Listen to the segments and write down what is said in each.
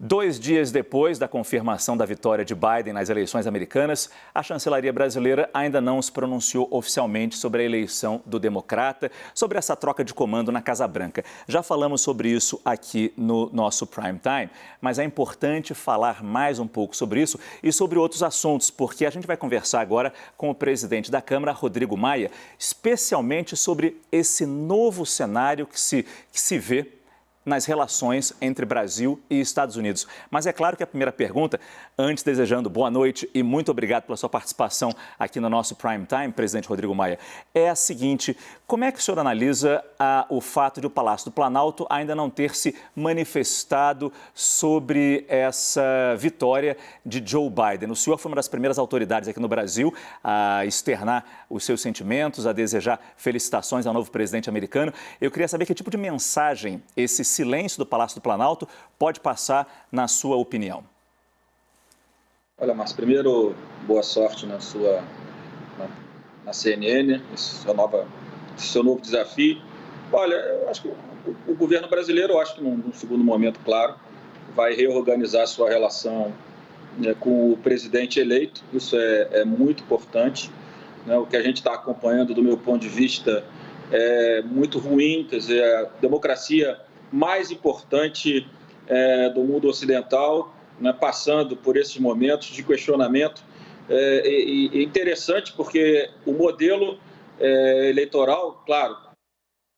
2 dias depois da confirmação da vitória de Biden nas eleições americanas, a chancelaria brasileira ainda não se pronunciou oficialmente sobre a eleição do democrata, sobre essa troca de comando na Casa Branca. Já falamos sobre isso aqui no nosso Prime Time, mas é importante falar mais um pouco sobre isso e sobre outros assuntos, porque a gente vai conversar agora com o presidente da Câmara, Rodrigo Maia, especialmente sobre esse novo cenário que se vê nas relações entre Brasil e Estados Unidos. Mas é claro que a primeira pergunta, antes desejando boa noite e muito obrigado pela sua participação aqui no nosso Prime Time, presidente Rodrigo Maia, é a seguinte: como é que o senhor analisa o fato de o Palácio do Planalto ainda não ter se manifestado sobre essa vitória de Joe Biden? O senhor foi uma das primeiras autoridades aqui no Brasil a externar os seus sentimentos, a desejar felicitações ao novo presidente americano. Eu queria saber que tipo de mensagem esse silêncio do Palácio do Planalto pode passar, na sua opinião? Olha, Márcio, primeiro, boa sorte na CNN, esse seu novo desafio. Olha, eu acho que o governo brasileiro, eu acho que num segundo momento, claro, vai reorganizar sua relação, né, com o presidente eleito. Isso é muito importante, né? O que a gente está acompanhando, do meu ponto de vista, é muito ruim. Quer dizer, a democracia mais importante do mundo ocidental, né, passando por esses momentos de questionamento. É interessante porque o modelo eleitoral, claro,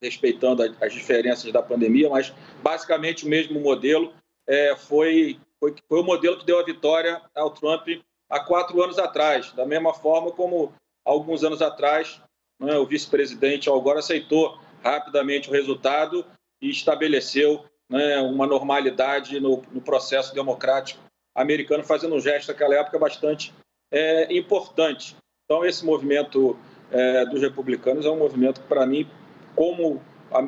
respeitando as diferenças da pandemia, mas basicamente o mesmo modelo foi o modelo que deu a vitória ao Trump há 4 anos atrás. Da mesma forma como, alguns anos atrás, né, o vice-presidente Al Gore aceitou rapidamente o resultado e estabeleceu, né, uma normalidade no processo democrático americano, fazendo um gesto naquela época bastante importante. Então, esse movimento dos republicanos é um movimento que, para mim, como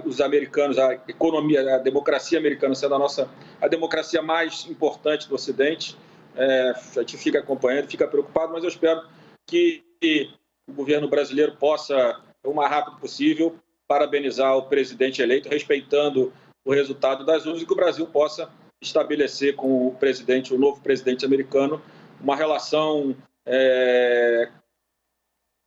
os americanos, a economia, a democracia americana sendo a democracia mais importante do Ocidente, a gente fica acompanhando, fica preocupado, mas eu espero que o governo brasileiro possa, o mais rápido possível, parabenizar o presidente eleito, respeitando o resultado das urnas, e que o Brasil possa estabelecer com o novo presidente americano, uma relação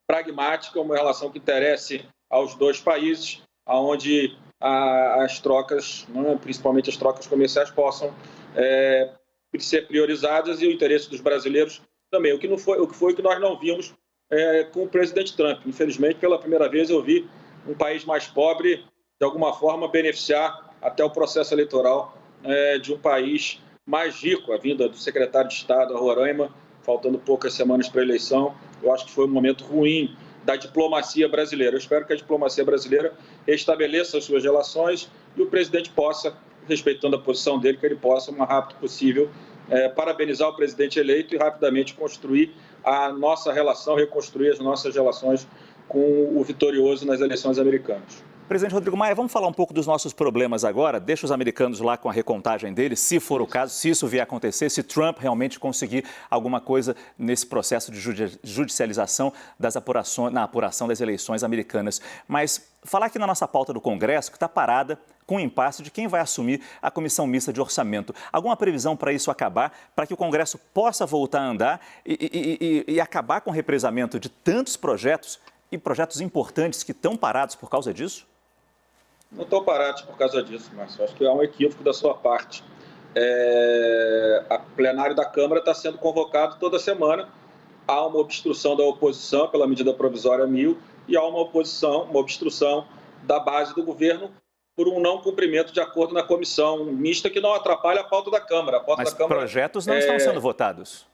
pragmática, uma relação que interesse aos dois países, onde as trocas, né, principalmente as trocas comerciais, possam ser priorizadas, e o interesse dos brasileiros também. O que foi que nós não vimos com o presidente Trump. Infelizmente, pela primeira vez eu vi um país mais pobre, de alguma forma, beneficiar até o processo eleitoral de um país mais rico. A vinda do secretário de Estado a Roraima, faltando poucas semanas para a eleição, eu acho que foi um momento ruim da diplomacia brasileira. Eu espero que a diplomacia brasileira restabeleça as suas relações e o presidente possa, respeitando a posição dele, que ele possa, o mais rápido possível, parabenizar o presidente eleito e rapidamente construir a nossa relação, reconstruir as nossas relações com o vitorioso nas eleições americanas. Presidente Rodrigo Maia, vamos falar um pouco dos nossos problemas agora. Deixa os americanos lá com a recontagem deles, se for o caso, se isso vier a acontecer, se Trump realmente conseguir alguma coisa nesse processo de judicialização na apuração das eleições americanas. Mas falar aqui na nossa pauta do Congresso, que está parada com o impasse de quem vai assumir a Comissão Mista de Orçamento. Alguma previsão para isso acabar, para que o Congresso possa voltar a andar e acabar com o represamento de tantos projetos e projetos importantes que estão parados por causa disso? Não estão parados por causa disso, Márcio. Acho que há um equívoco da sua parte. A plenário da Câmara está sendo convocado toda semana. Há uma obstrução da oposição pela medida provisória 1000 e há uma obstrução da base do governo por um não cumprimento de acordo na comissão mista, que não atrapalha a pauta da Câmara. Mas projetos não estão sendo votados?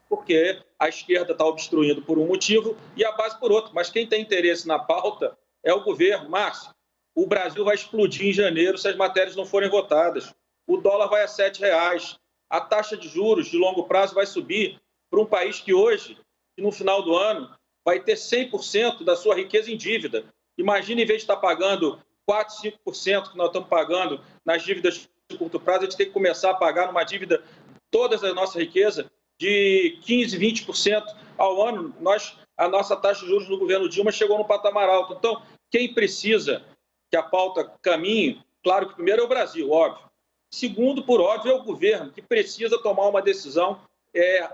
Porque a esquerda está obstruindo por um motivo e a base por outro. Mas quem tem interesse na pauta é o governo. Márcio, o Brasil vai explodir em janeiro se as matérias não forem votadas. O dólar vai a R$7. A taxa de juros de longo prazo vai subir para um país que hoje, no final do ano, vai ter 100% da sua riqueza em dívida. Imagina, em vez de estar pagando 4%, 5% que nós estamos pagando nas dívidas de curto prazo, a gente tem que começar a pagar numa dívida toda a nossa riqueza de 15%, 20% ao ano. A nossa taxa de juros no governo Dilma chegou no patamar alto. Então, quem precisa que a pauta caminhe, claro que primeiro é o Brasil, óbvio, Segundo, por óbvio, é o governo que precisa tomar uma decisão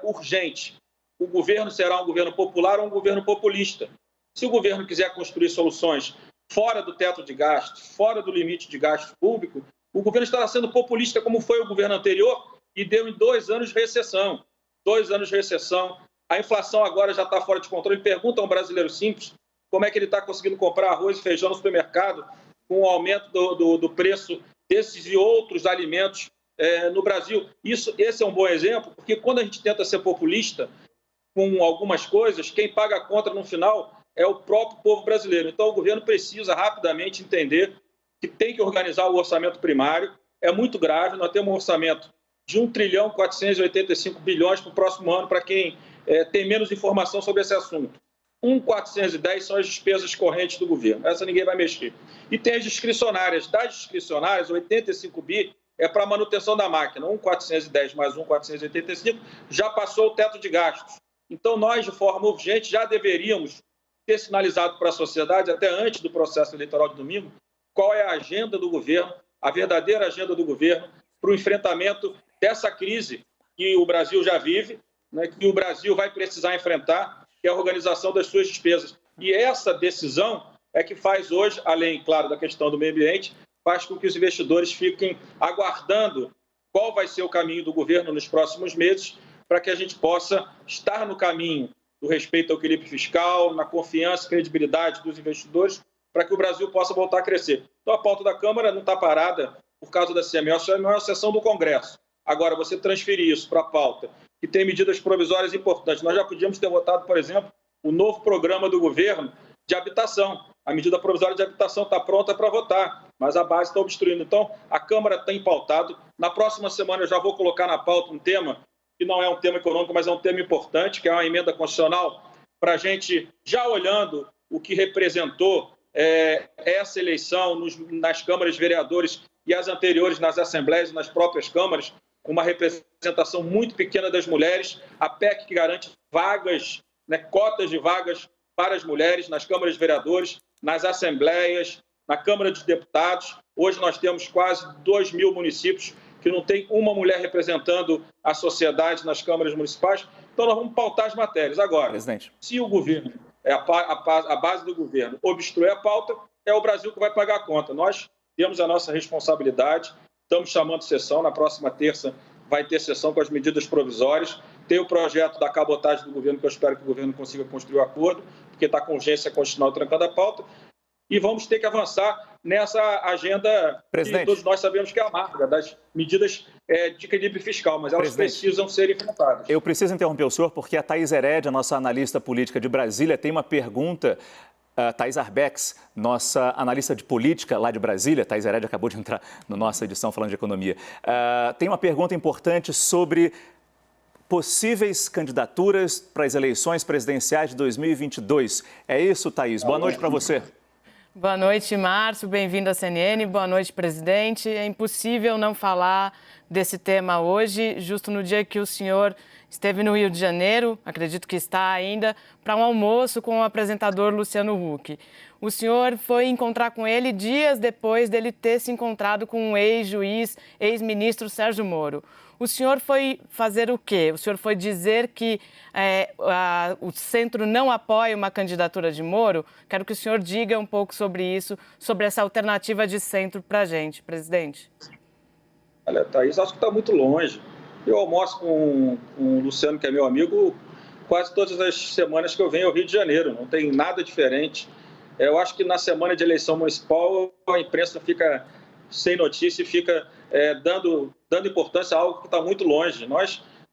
urgente. O governo será um governo popular ou um governo populista. Se o governo quiser construir soluções fora do teto de gastos, fora do limite de gasto público, o governo estará sendo populista, como foi o governo anterior, e deu em 2 anos de recessão. 2 anos de recessão. A inflação agora já está fora de controle. Pergunta a um brasileiro simples como é que ele está conseguindo comprar arroz e feijão no supermercado com o aumento do preço desses e outros alimentos no Brasil. Esse é um bom exemplo, porque quando a gente tenta ser populista com algumas coisas, quem paga a conta no final é o próprio povo brasileiro. Então, o governo precisa rapidamente entender que tem que organizar o orçamento primário. É muito grave, nós temos um orçamento de 1,485 trilhão para o próximo ano, para quem tem menos informação sobre esse assunto. 1,410 são as despesas correntes do governo, essa ninguém vai mexer. E tem as discricionárias. Das discricionárias, 85 bi é para a manutenção da máquina. 1,410 mais 1,485 já passou o teto de gastos. Então, nós, de forma urgente, já deveríamos ter sinalizado para a sociedade, até antes do processo eleitoral de domingo, qual é a agenda do governo, a verdadeira agenda do governo para o enfrentamento dessa crise que o Brasil já vive, né, que o Brasil vai precisar enfrentar, que é a organização das suas despesas. E essa decisão é que faz hoje, além, claro, da questão do meio ambiente, faz com que os investidores fiquem aguardando qual vai ser o caminho do governo nos próximos meses, para que a gente possa estar no caminho do respeito ao equilíbrio fiscal, na confiança e credibilidade dos investidores, para que o Brasil possa voltar a crescer. Então, a pauta da Câmara não está parada por causa da CML, isso é uma sessão do Congresso. Agora, você transferir isso para a pauta, que tem medidas provisórias importantes. Nós já podíamos ter votado, por exemplo, o novo programa do governo de habitação. A medida provisória de habitação está pronta para votar, mas a base está obstruindo. Então, a Câmara tem pautado. Na próxima semana eu já vou colocar na pauta um tema que não é um tema econômico, mas é um tema importante, que é uma emenda constitucional, para a gente, já olhando o que representou essa eleição nas câmaras de vereadores e as anteriores nas assembleias e nas próprias câmaras, uma representação muito pequena das mulheres, a PEC que garante vagas, né, cotas de vagas para as mulheres nas câmaras de vereadores, nas assembleias, na Câmara dos Deputados. Hoje nós temos quase 2.000 municípios que não tem uma mulher representando a sociedade nas câmaras municipais. Então, nós vamos pautar as matérias. Agora, presidente, se o governo, a base do governo, obstruir a pauta, é o Brasil que vai pagar a conta. Nós temos a nossa responsabilidade, estamos chamando sessão, na próxima terça vai ter sessão com as medidas provisórias, tem o projeto da cabotagem do governo, que eu espero que o governo consiga construir o acordo, porque está com urgência constitucional trancando a pauta, e vamos ter que avançar nessa agenda que todos nós sabemos que é amarga, das medidas de equilíbrio fiscal, mas elas precisam ser enfrentadas. Eu preciso interromper o senhor, porque a Thaís Herédia, nossa analista política de Brasília, tem uma pergunta. Thaís Arbex, nossa analista de política lá de Brasília, Thaís Herédia acabou de entrar na nossa edição falando de economia, tem uma pergunta importante sobre possíveis candidaturas para as eleições presidenciais de 2022. É isso, Thaís? Boa noite para você. Boa noite, Márcio. Bem-vindo à CNN. Boa noite, presidente. É impossível não falar desse tema hoje, justo no dia que o senhor esteve no Rio de Janeiro, acredito que está ainda, para um almoço com o apresentador Luciano Huck. O senhor foi encontrar com ele dias depois dele ter se encontrado com o ex-juiz, ex-ministro Sérgio Moro. O senhor foi fazer o quê? O senhor foi dizer que o centro não apoia uma candidatura de Moro? Quero que o senhor diga um pouco sobre isso, sobre essa alternativa de centro para a gente, presidente. Olha, Thaís, acho que está muito longe. Eu almoço com o Luciano, que é meu amigo, quase todas as semanas que eu venho ao Rio de Janeiro. Não tem nada diferente. Eu acho que na semana de eleição municipal a imprensa fica sem notícia e fica dando importância a algo que está muito longe.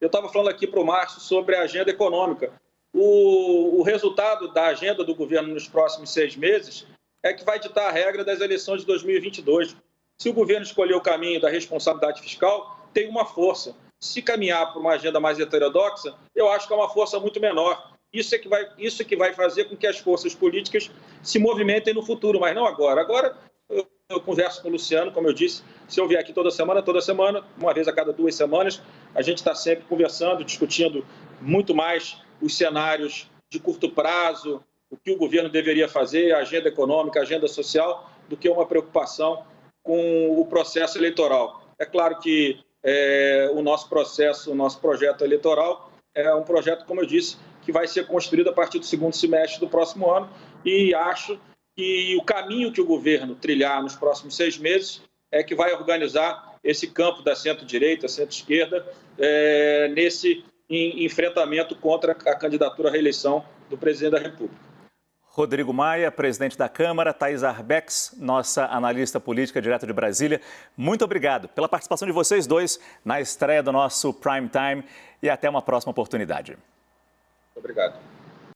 Eu estava falando aqui para o Márcio sobre a agenda econômica. O resultado da agenda do governo nos próximos 6 meses é que vai ditar a regra das eleições de 2022. Se o governo escolher o caminho da responsabilidade fiscal, tem uma força. Se caminhar para uma agenda mais heterodoxa, eu acho que é uma força muito menor. Isso é que vai fazer com que as forças políticas se movimentem no futuro, mas não agora. Agora, eu converso com o Luciano, como eu disse, se eu vier aqui toda semana, uma vez a cada 2 semanas, a gente está sempre conversando, discutindo muito mais os cenários de curto prazo, o que o governo deveria fazer, a agenda econômica, a agenda social, do que uma preocupação com o processo eleitoral. É claro que o nosso processo, o nosso projeto eleitoral é um projeto, como eu disse, que vai ser construído a partir do segundo semestre do próximo ano, e acho que o caminho que o governo trilhar nos próximos 6 meses é que vai organizar esse campo da centro-direita, centro-esquerda, nesse enfrentamento contra a candidatura à reeleição do presidente da República. Rodrigo Maia, presidente da Câmara, Thais Arbex, nossa analista política direto de Brasília, muito obrigado pela participação de vocês dois na estreia do nosso Prime Time e até uma próxima oportunidade. Obrigado.